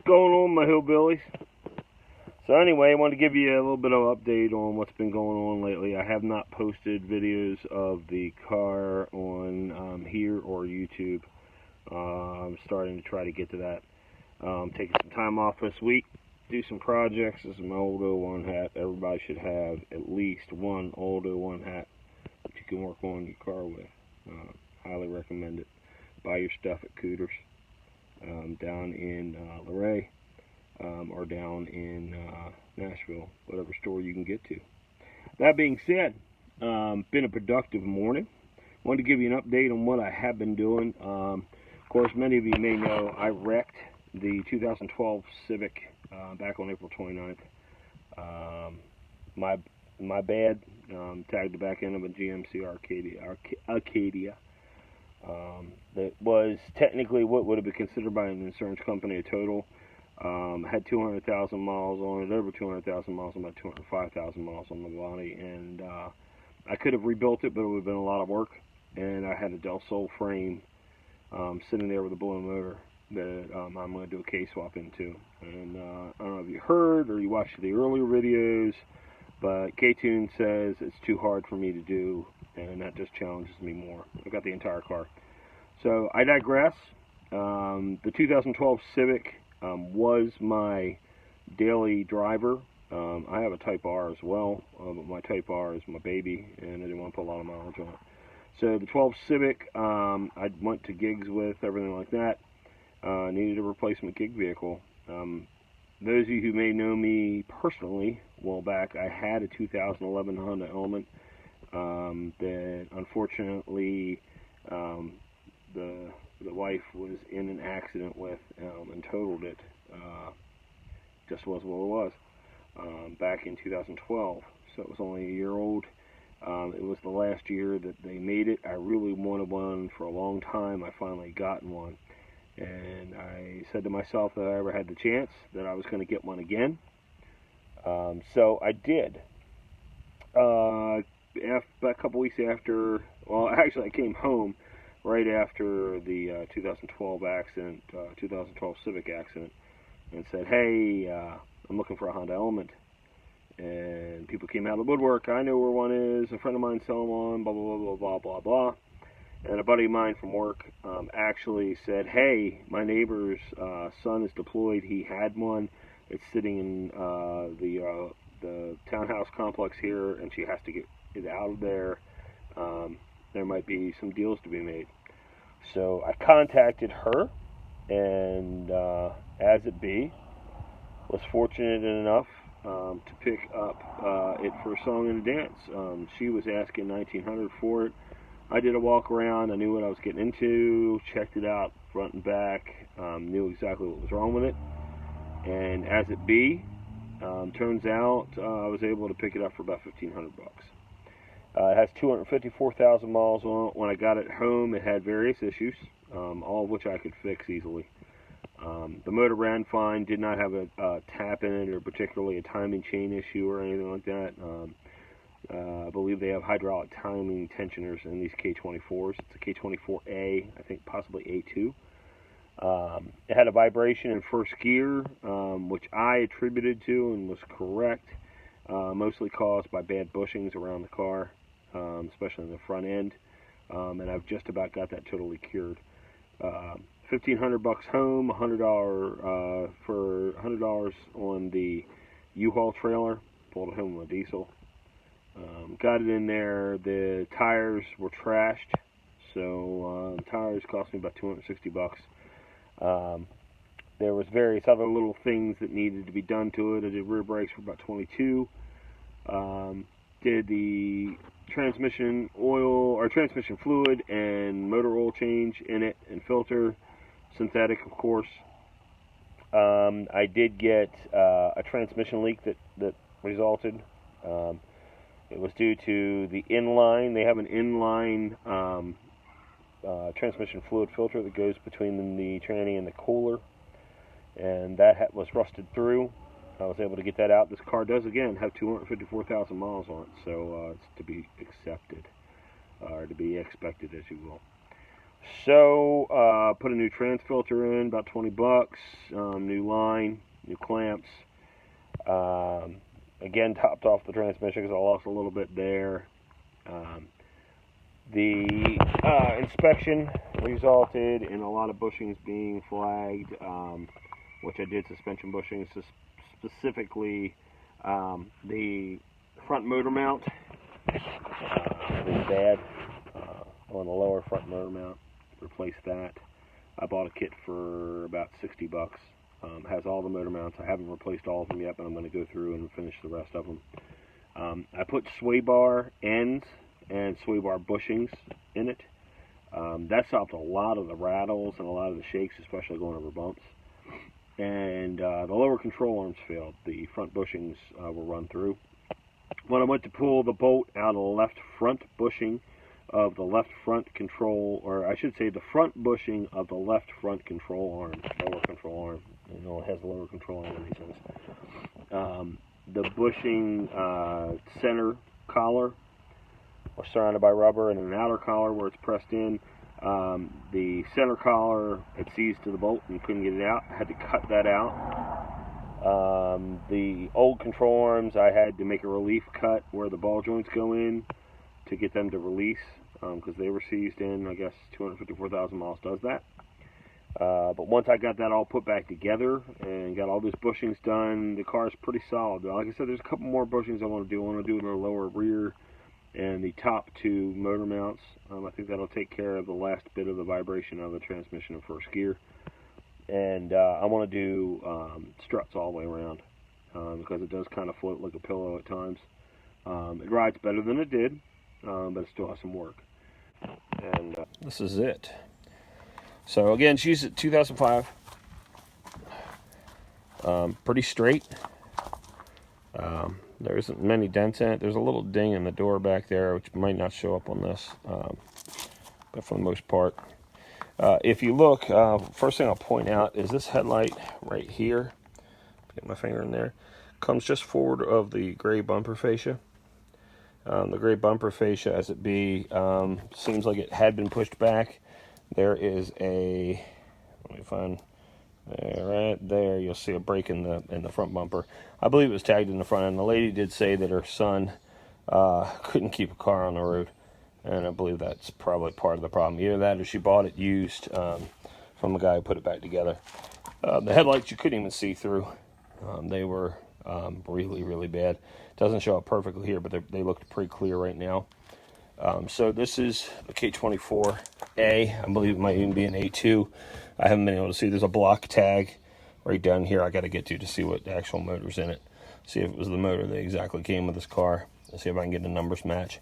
going on, my hillbillies? So anyway, I wanted to give you a little bit of update on what's been going on lately. I have not posted videos of the car on here or YouTube. I'm starting to try to get to that. Taking some time off this week, do some projects. This is my old 01 hat. Everybody should have at least one old 01 hat that you can work on your car with. Highly recommend it. Buy your stuff at Cooters down in Luray. Or down in Nashville, whatever store you can get to. That being said, been a productive morning. Wanted to give you an update on what I have been doing. Of course, many of you may know I wrecked the 2012 Civic back on April 29th. My bad. Tagged the back end of a GMC Acadia. That was technically what would have been considered by an insurance company a total. Had 200,000 miles on it, over 200,000 miles, about 205,000 miles on the body, and I could have rebuilt it, but it would have been a lot of work. And I had a Del Sol frame sitting there with a blown motor that I'm going to do a K-swap into. And I don't know if you heard or you watched the earlier videos, but K-Tune says it's too hard for me to do, and that just challenges me more. I've got the entire car. So I digress. The 2012 Civic was my daily driver. I have a Type R as well, but my Type R is my baby, and I didn't want to put a lot of mileage on it. So the 12 Civic, I went to gigs with, everything like that. Needed a replacement gig vehicle. Those of you who may know me personally, well back, I had a 2011 Honda Element that unfortunately the wife was in an accident with and totaled it. Just was what it was back in 2012. So it was only a year old. It was the last year that they made it. I really wanted one for a long time. I finally gotten one. And I said to myself that I ever had the chance that I was going to get one again. So I did. A couple weeks after, well, actually I came home right after the 2012 accident, 2012 Civic accident, and said, hey, I'm looking for a Honda Element. And people came out of the woodwork. I know where one is. A friend of mine selling one, blah, blah, blah, blah, blah, blah. And a buddy of mine from work actually said, hey, my neighbor's son is deployed. He had one. It's sitting in the townhouse complex here, and she has to get it out of there. There might be some deals to be made. So I contacted her, and as it be, was fortunate enough to pick up it for a song and a dance. She was asking $1,900 for it. I did a walk around. I knew what I was getting into, checked it out front and back, knew exactly what was wrong with it. And as it be, turns out I was able to pick it up for about $1,500. It has 254,000 miles on it. When I got it home, it had various issues, all of which I could fix easily. The motor ran fine, did not have a tap in it or particularly a timing chain issue or anything like that. I believe they have hydraulic timing tensioners in these K24s. It's a K24A, I think possibly A2. It had a vibration in first gear, which I attributed to and was correct, mostly caused by bad bushings around the car, especially in the front end, and I've just about got that totally cured. $1,500 home, $100 for $100 on the U-Haul trailer. Pulled it home with a diesel. Got it in there. The tires were trashed, so the tires cost me about $260. There was various other little things that needed to be done to it. I did rear brakes for about $22. Did the transmission oil or transmission fluid and motor oil change in it and filter, synthetic of course. I did get a transmission leak that resulted. It was due to the inline. They have an inline transmission fluid filter that goes between the tranny and the cooler, and that was rusted through. I was able to get that out. This car does, again, have 254,000 miles on it, so it's to be accepted, or to be expected, as you will. So, put a new trans filter in, about 20 bucks, new line, new clamps. Again, topped off the transmission because I lost a little bit there. The inspection resulted in a lot of bushings being flagged, which I did suspension bushings, specifically the front motor mount was bad on the lower front motor mount. Replaced that. I bought a kit for about 60 bucks. Has all the motor mounts. I haven't replaced all of them yet, but I'm going to go through and finish the rest of them. I put sway bar ends and sway bar bushings in it. That stopped a lot of the rattles and a lot of the shakes, especially going over bumps. And the lower control arms failed. The front bushings were run through. When I went to pull the bolt out of the left front bushing of the left front control, or I should say the front bushing of the left front control arm, lower control arm. You know, it has a lower control arm in these things. The bushing center collar was surrounded by rubber, and an outer collar where it's pressed in. The center collar had seized to the bolt and couldn't get it out. I had to cut that out. The old control arms, I had to make a relief cut where the ball joints go in to get them to release, because they were seized in, I guess 254,000 miles does that. But once I got that all put back together and got all those bushings done, the car is pretty solid. Like I said, there's a couple more bushings I want to do. I want to do the lower rear and the top two motor mounts. I think that'll take care of the last bit of the vibration of the transmission in first gear. And I want to do struts all the way around, because it does kind of float like a pillow at times. It rides better than it did, but it still has some work. And this is it. So again, she's at 2005. Pretty straight. There isn't many dents in it. There's a little ding in the door back there, which might not show up on this, but for the most part. If you look, first thing I'll point out is this headlight right here. Get my finger in there. Comes just forward of the gray bumper fascia. The gray bumper fascia, as it be, seems like it had been pushed back. There is a, let me find, right there, you'll see a break in the front bumper. I believe it was tagged in the front end. The lady did say that her son couldn't keep a car on the road, and I believe that's probably part of the problem. Either that or she bought it used from the guy who put it back together. The headlights you couldn't even see through. They were really, really bad. Doesn't show up perfectly here, but they looked pretty clear right now. So this is the K24A. I believe it might even be an A2. I haven't been able to see. There's a block tag right down here I got to get to see what the actual motor's in it. See if it was the motor that exactly came with this car. Let's see if I can get the numbers match.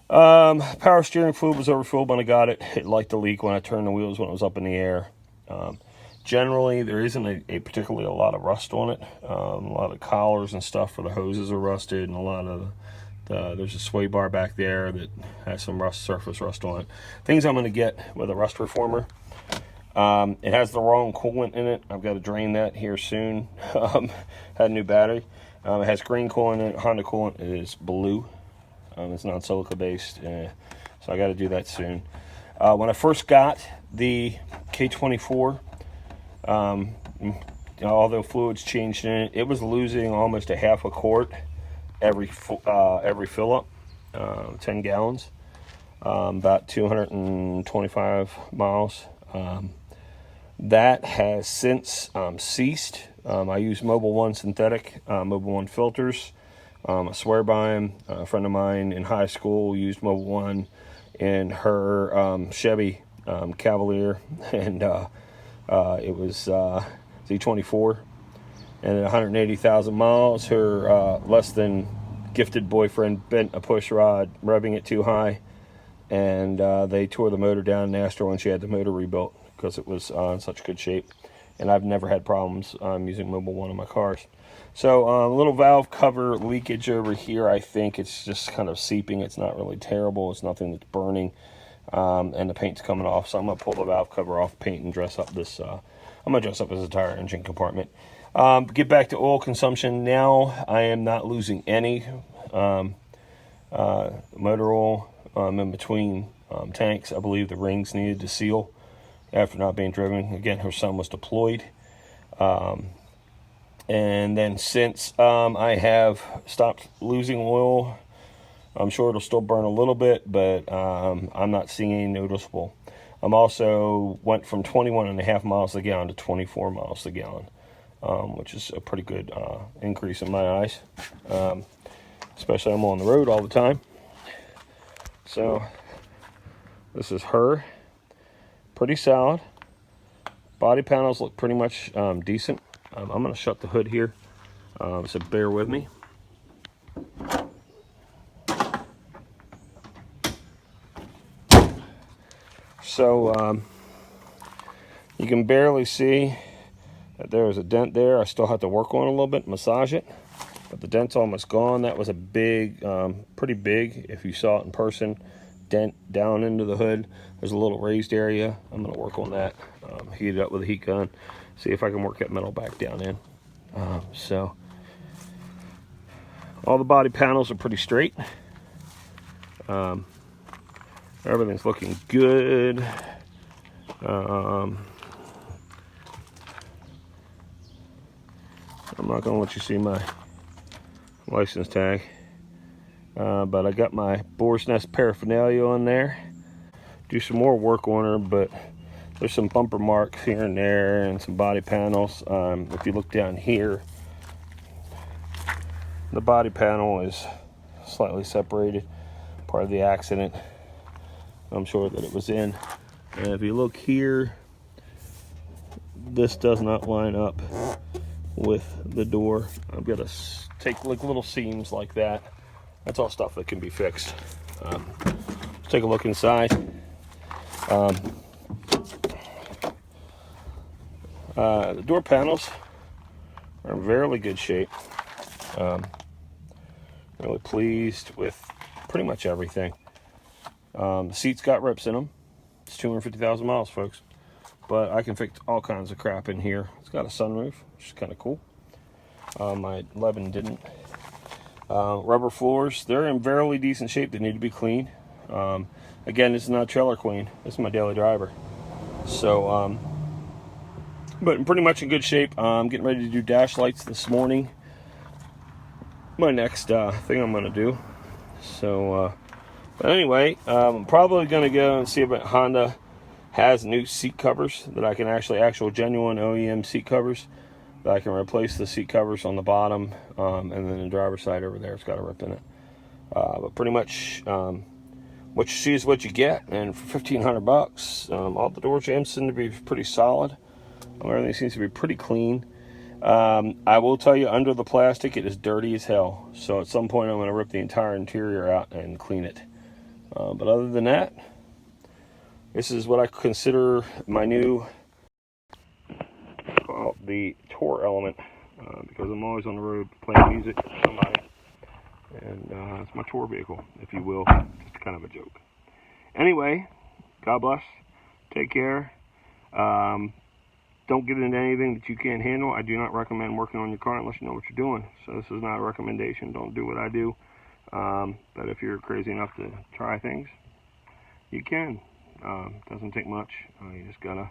Power steering fluid was overfilled when I got it. It liked to leak when I turned the wheels when it was up in the air. Generally, there isn't a particularly a lot of rust on it. A lot of collars and stuff for the hoses are rusted, and a lot of there's a sway bar back there that has some surface rust on it. Things I'm going to get with a rust reformer. It has the wrong coolant in it. I've got to drain that here soon. Had a new battery. It has green coolant in it. Honda coolant is blue. It's non-silica based, so I got to do that soon. When I first got the K24, all the fluids changed in it. It was losing almost a half a quart every fill up, 10 gallons, about 225 miles. That has since ceased. I use Mobil 1 synthetic, Mobil 1 filters. I swear by him. A friend of mine in high school used Mobil 1 in her Chevy Cavalier, and it was Z24. And at 180,000 miles, her less than gifted boyfriend bent a push rod, rubbing it too high, and they tore the motor down and asked her when she had the motor rebuilt because it was in such good shape. And I've never had problems using Mobil 1 on my cars. So a little valve cover leakage over here. I think it's just kind of seeping. It's not really terrible. It's nothing that's burning, and the paint's coming off. So I'm gonna pull the valve cover off, paint, and dress up this. I'm gonna dress up this entire engine compartment. Get back to oil consumption now. I am not losing any motor oil in between tanks. I believe the rings needed to seal after not being driven. Again, her son was deployed. And then since I have stopped losing oil, I'm sure it'll still burn a little bit, but I'm not seeing any noticeable. I'm also went from 21.5 miles a gallon to 24 miles a gallon, which is a pretty good increase in my eyes. Especially I'm on the road all the time. So this is her. Pretty solid. Body panels look pretty much decent. I'm going to shut the hood here, so bear with me. So you can barely see that there is a dent there. I still have to work on it a little bit, massage it, but the dent's almost gone. That was a big, pretty big, if you saw it in person, dent down into the hood. There's a little raised area. I'm going to work on that, heat it up with a heat gun, see if I can work that metal back down in. So all the body panels are pretty straight. Everything's looking good. I'm not going to let you see my license tag, but I got my Boar's Nest paraphernalia on there. Do some more work on her, but there's some bumper marks here and there and some body panels. If you look down here, the body panel is slightly separated, part of the accident. I'm sure that it was in. And if you look here, this does not line up with the door. I've got to take like little seams like that. That's all stuff that can be fixed. Let's take a look inside. The door panels are in very good shape. Really pleased with pretty much everything. The seats got rips in them. It's 250,000 miles, folks. But I can fix all kinds of crap in here. It's got a sunroof, which is kind of cool. My 11 didn't. Rubber floors, they're in very decent shape. They need to be cleaned. Again, this is not trailer queen. This is my daily driver. So, but pretty much in good shape. I'm getting ready to do dash lights this morning. My next thing I'm going to do. So, but anyway, I'm probably going to go and see if Honda has new seat covers that I can actual genuine OEM seat covers that I can replace the seat covers on the bottom, and then the driver's side over there, it's got a rip in it. But pretty much what you see is what you get, and for $1,500, all the door jambs seem to be pretty solid. Everything seems to be pretty clean. I will tell you, under the plastic, it is dirty as hell. So at some point, I'm going to rip the entire interior out and clean it. But other than that, this is what I consider my new, well, the tour element, because I'm always on the road playing music for somebody. And it's my tour vehicle, if you will. Just kind of a joke. Anyway, God bless. Take care. Don't get into anything that you can't handle. I do not recommend working on your car unless you know what you're doing. So this is not a recommendation. Don't do what I do. But if you're crazy enough to try things, you can. Doesn't take much. You just gotta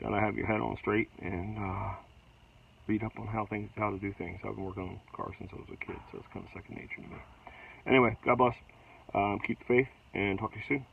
have your head on straight and read up on how to do things. I've been working on cars since I was a kid, so it's kind of second nature to me. Anyway, God bless. Keep the faith, and talk to you soon.